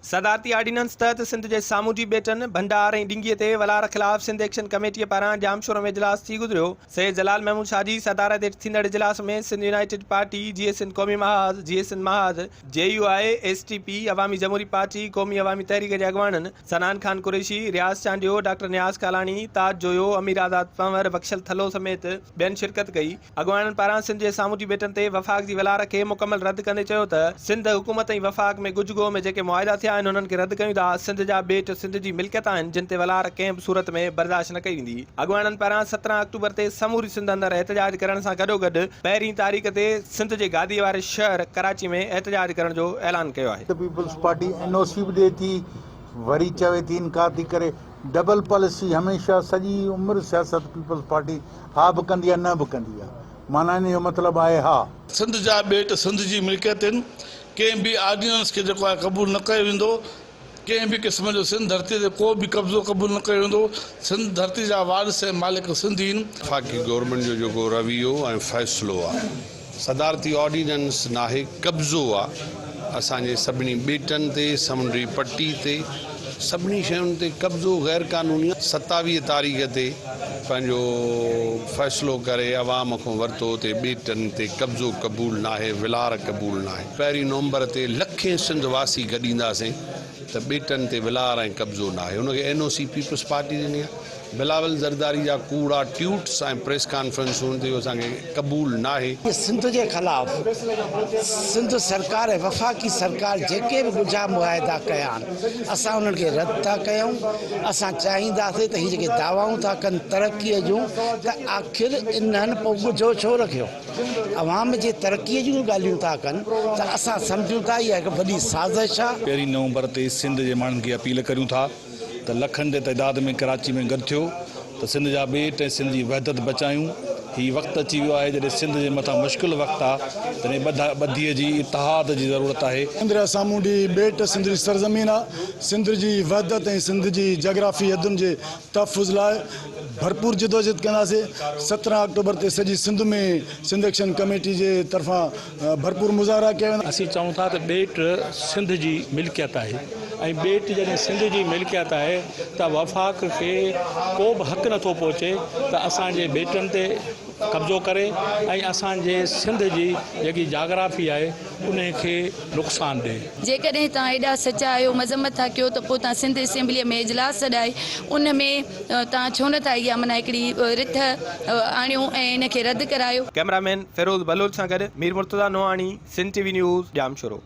सदारती ordinance तहत सिंध के सामूजी batten भंडार और डिंगी ते वलार खिलाफ सिंध एक्शन कमेटी पारां जामशोर में इजलास थी गुजरियो। सैयद जलाल महमूद शाजी सदारत थींदड़ इजलास में सिंध यूनाइटेड पार्टी, GSN कौमी महाज, GSN महाज, JUI, STP, अवामी जमहूरी पार्टी, कौमी अवामी तहरीक के अगवानन सनान खान कुरैशी, रियाज चांडियो, डॉक्टर नियाज कालानी, ताज जोयो, अमीर आजाद पंवर, बख्शल थलो समेत बेन शिरकत कई। अगवानन पारां सिंध के सामूजी बेटन ते वफाक की वलार के मुकम्मल रद्द कंदे चयो त सिंध हुकूमत ऐं वफाक में गुजगो में जेके मुआहिदा थिया आहिनि उन्हनि खे रद्द कयूं था। सिंध जा बेट सिंध जी मिल्कियत आहिनि जिन ते वलार कंहिं बि सूरत में बर्दाश्त न कई वेंदी। अॻुवाणनि पारां 17 अक्टूबर ते समूरी सिंध अंदरि एहतजाज करण सां गॾोगॾु पहिरीं तारीख़ ते सिंध जे गादीअ वारे शहर कराची में एहतजाज करण जो ऐलान कयो आहे। पीपल्स पार्टी NOC बि ॾिए थी, वरी चवे थी इनकार थी करे। डबल पॉलिसी हमेशह सॼी उमिरि सियासत पीपल्स पार्टी हा बि कंदी आहे न बि कंदी आहे। माना इन जो मतिलबु आहे हा सिंध जा बेट सिंध जी मिल्कियत आहिनि। कंहिं बि ऑर्डिनेंस खे जेको आहे क़बूल न कयो वेंदो। कंहिं बि क़िस्म जो सिंध धरती ते को बि कब्ज़ो क़बूल न कयो वेंदो। सिंध धरती जा वारिस ऐं मालिक सिंधी आहिनि। वफ़ाक़ी गवर्नमेंट जो जेको रवैयो ऐं फ़ैसिलो आहे, सदारती ऑर्डिनेंस नाहे, कब्ज़ो आहे असांजे सभिनी बेटनि ते, समुंडी पट्टी ते, सभिनी शयुनि ते कब्ज़ो गैर क़ानूनी। 27 तारीख़ ते पंहिंजो फ़ैसिलो करे अवाम खां वरितो ते बेटनि ते कब्ज़ो क़बूल नाहे, विलार क़बूल नाहे। 1 नवंबर ते लखें सिंध वासी गॾींदासीं त बेटनि ते विलार ऐं कब्ज़ो नाहे। हुनखे NOC पीपल्स पार्टी ॾिनी आहे। बिलावल ज़रदारी जा कूड़ा ट्यूट्स ऐं प्रेस कॉन्फ्रेंसूं ते असांखे क़बूल नाहे। सिंध जे ख़िलाफ़ सिंध सरकार ऐं वफ़ाक़ी सरकार जेके बि गुजा मुआहिदा कया आहिनि असां उन्हनि खे रद्द था कयूं। असां चाहींदासीं त हीअ जेके दावाऊं था कनि तरक़ीअ जूं त आख़िर इन्हनि पोइ गुझो छो रखियो। अवाम जे तरक़ीअ जूं ॻाल्हियूं था कनि त असां सम्झूं था इहा हिकु वॾी साज़िश आहे। 1 नवंबर ते सिंध जे माण्हुनि खे अपील करियूं था त लखनि जे तइदाद में कराची में गॾु थियो त सिंध जा बेट ऐं सिंध जी वहदत बचायूं। हीउ वक़्तु अची वियो आहे जॾहिं सिंध जे मथां मुश्किल वक़्तु आहे, तॾहिं ॿधीअ जी इतिहाद जी ज़रूरत आहे। सिंध जा सामूंडी बेट सिंध जी सरज़मीन आहे। सिंध जी वहदत ऐं सिंध जी जग्राफी हदुनि जे तहफ़ुज़ लाइ भरपूर जिदोजहद कंदासीं। 17 अक्टूबर ते सॼी सिंध में सिंध एक्शन कमेटी जे तरफ़ां भरपूर मुज़ाहरा कया वेंदा। असीं चऊं था त बेट सिंध जी मिल्कियत आहे ऐं बेट जॾहिं सिंध जी मिल्कियत आहे त वफ़ाक़ खे को बि हक़ नथो पहुचे त असांजे बेटनि ते कब्ज़ो करे ऐं असांजे सिंध जी जेकी जाग्राफी आहे उन खे नुक़सानु ॾिए। जेकॾहिं तव्हां एॾा सचा आहियो, मज़म्मत था कयो त पोइ तव्हां सिंध असेंबलीअ में इजलास सॾाए उन में तव्हां छो नथा इहा माना हिकिड़ी रिथ आणियो ऐं इन खे रद्द करायो। कैमरामैन फिरोज़ बलोच सां गॾु मीर मुर्तज़ा नोआणी, सिंध TV न्यूज़, जामशोरो।